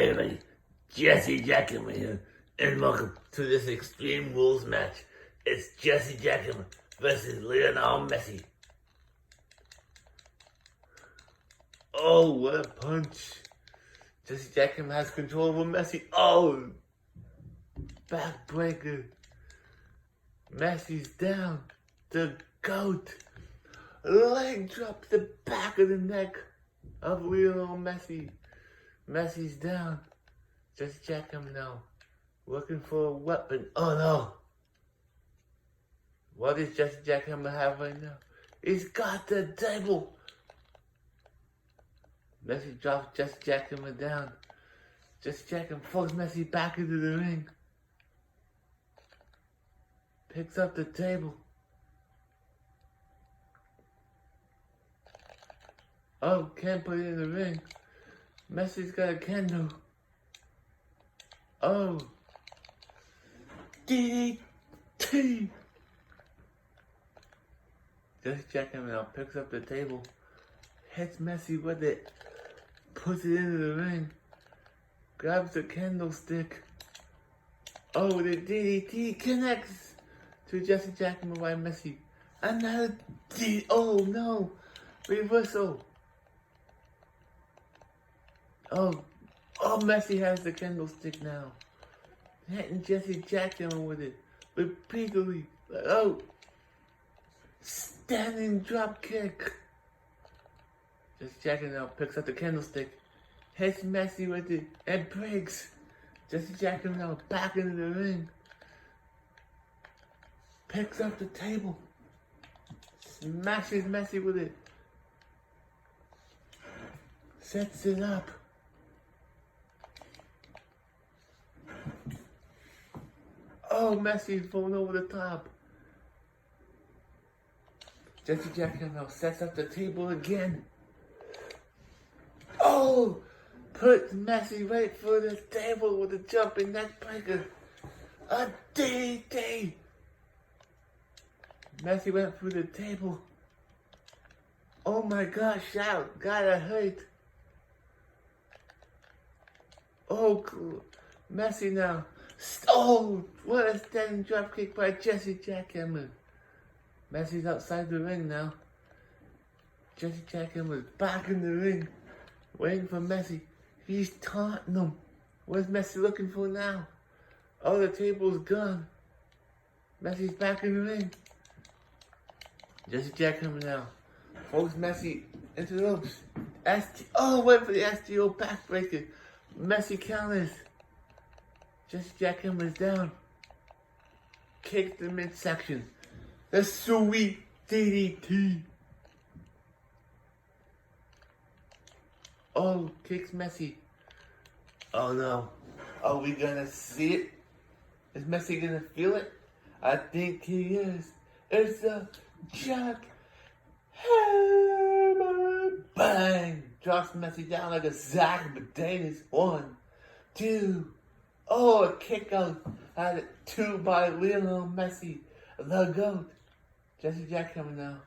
Hi everybody, Jesse Jackhammer here, and welcome to this Extreme Rules match. It's Jesse Jackhammer versus Lionel Messi. Oh, what a punch. Jesse Jackhammer has control over Messi. Oh, backbreaker. Messi's down. The GOAT. Leg drop to the back of the neck of Lionel Messi. Messi's down. Jesse Jackhammer now. Looking for a weapon. Oh no. What does Jesse Jackhammer have right now? He's got the table. Messi drops Jesse Jackhammer down. Jesse Jackhammer throws Messi back into the ring. Picks up the table. Oh, can't put it in the ring. Messi's got a candle. Oh. DDT. Jesse Jackhammer now picks up the table. Hits Messi with it. Puts it into the ring. Grabs the candlestick. Oh, the DDT connects to Jesse Jackhammer by Messi. Another D. Oh no. Reversal. Oh, Messi has the candlestick now. Hitting Jesse Jackhammer with it. Repeatedly. Oh. Standing drop kick. Jesse Jackhammer now picks up the candlestick. Hits Messi with it and breaks. Jesse Jackhammer now back into the ring. Picks up the table. Smashes Messi with it. Sets it up. Oh, Messi falling over the top. Jesse Jackhammer now sets up the table again. Oh! Puts Messi right through the table with a jumping neck breaker. A DDT! Messi went through the table. Oh my gosh, out. Gotta hurt. Oh, cool. Messi now. Oh, what a standing drop kick by Jesse Jackhammer. Messi's outside the ring now. Jesse Jackhammer's back in the ring. Waiting for Messi. He's taunting him. What's Messi looking for now? Oh, the table's gone. Messi's back in the ring. Jesse Jackhammer now. Throws Messi into the ropes. Wait for the STO backbreaker. Messi counters. Jesse Jackhammer's down. Kicks the midsection. The sweet DDT. Oh, kicks Messi. Oh no. Are we gonna see it? Is Messi gonna feel it? I think he is. It's a Jackhammer. Bang! Drops Messi down like a sack of potatoes. 1, 2. Oh, a kick out at it. 2 by Lionel Messi, the GOAT. Jesse Jackhammer now.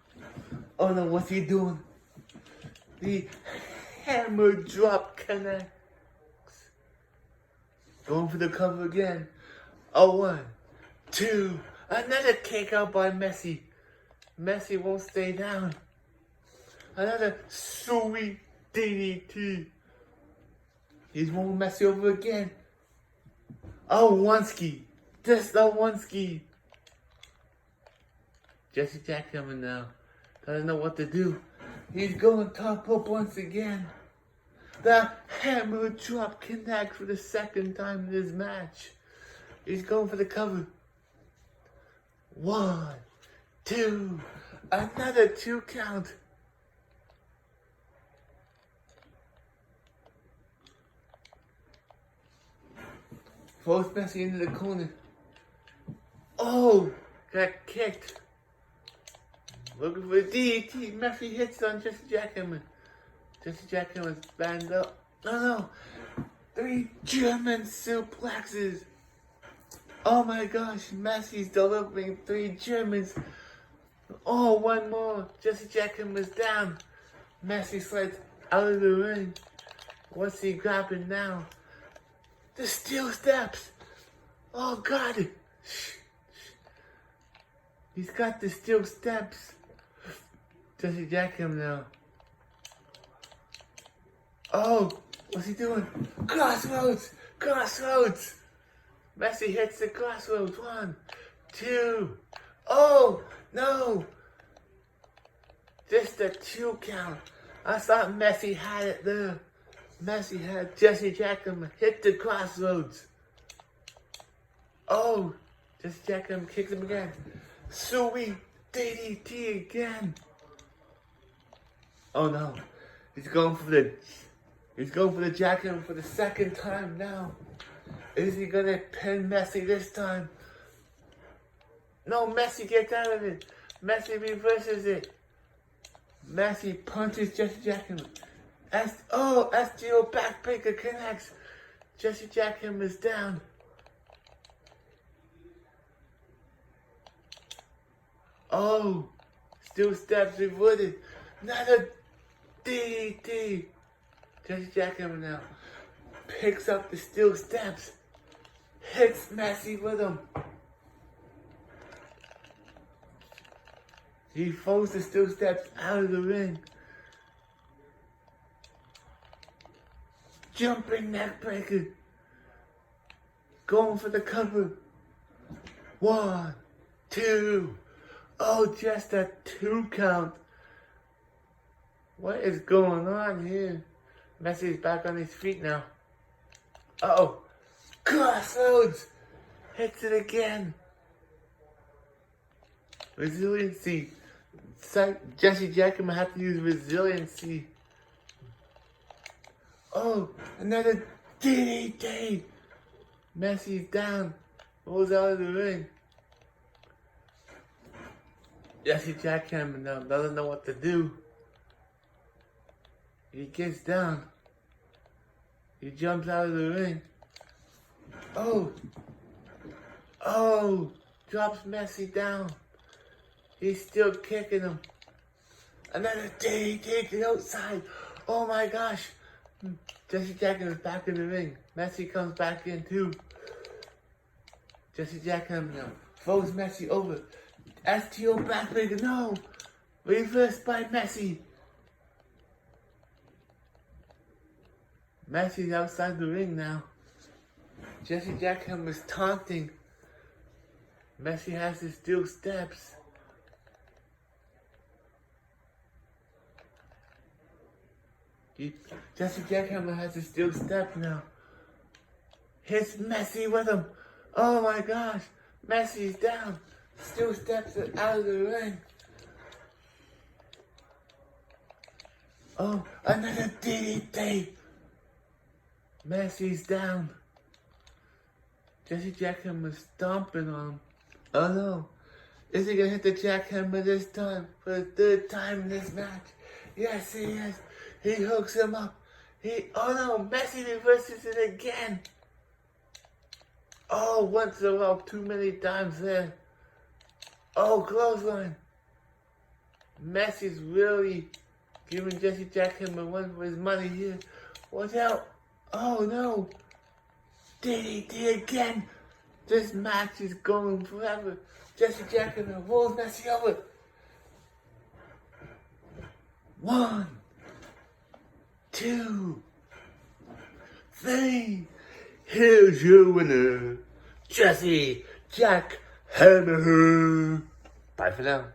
Oh no, what's he doing? The hammer drop connects. Going for the cover again. Oh, 1, 2. Another kick out by Messi. Messi won't stay down. Another sweet DDT. He's rolling Messi over again. Oh, one ski. Just a one ski. Jesse Jackhammer now doesn't know what to do. He's going top up once again. The hammer drop connects for the second time in this match. He's going for the cover. 1, 2. Another 2 count. Throws Messi into the corner. Oh, got kicked. Looking for a DDT. Messi hits on Jesse Jackhammer. Jesse Jackhammer's banged up. No. 3 German suplexes. Oh my gosh, Messi's delivering 3 Germans. Oh, 1 more. Jesse Jackhammer's down. Messi slides out of the ring. What's he grabbing now? The steel steps. Oh, God. He's got the steel steps. Jesse Jackhammer now. Oh, what's he doing? Crossroads! Crossroads! Messi hits the crossroads. 1, 2. Oh, no. Just a 2 count. I thought Messi had it there. Messi had Jesse Jackhammer hit the crossroads. Oh, Jesse Jackhammer kicks him again. Sweet DDT again. Oh no, he's going for the Jackhammer for the 2nd time now. Is he gonna pin Messi this time? No, Messi gets out of it. Messi reverses it. Messi punches Jesse Jackhammer. STO backbreaker connects. Jesse Jackhammer's down. Oh, steel steps reverted. Another DDT. Jesse Jackhammer now picks up the steel steps. Hits Messi with them. He throws the steel steps out of the ring. Jumping neckbreaker. Going for the cover. 1, 2. Oh, just a 2 count. What is going on here? Messi's back on his feet now. Uh-oh. Crossroads. Hits it again. Resiliency. Jesse Jackhammer had to use resiliency. Oh, another DDT. Messi's down. Rolls out of the ring. Jesse Jackhammer now doesn't know what to do. He gets down. He jumps out of the ring. Oh. Oh. Drops Messi down. He's still kicking him. Another DDT to the outside. Oh my gosh. Jesse Jackhammer is back in the ring. Messi comes back in too. Jesse Jackhammer now throws Messi over. STO backbreaker, no! Reversed by Messi. Messi's outside the ring now. Jesse Jackhammer is taunting. Messi has his steel steps. Jesse Jackhammer has his steel step now. Hits Messi with him. Oh my gosh. Messi's down. Steel steps it out of the ring. Oh, another DDT. Messi's down. Jesse Jackhammer stomping on him. Oh no. Is he gonna hit the Jackhammer this time? For the 3rd time in this match? Yes, he is. He hooks him up. Oh no, Messi reverses it again. Oh, once in a while, too many times there. Oh, clothesline. Messi's really giving Jesse Jackhammer one for his money here. Watch out. Oh no. DDT again. This match is going forever. Jesse Jackhammer rolls Messi over. 1, 2, 3. Here's your winner, Jesse Jackhammer. Bye for now.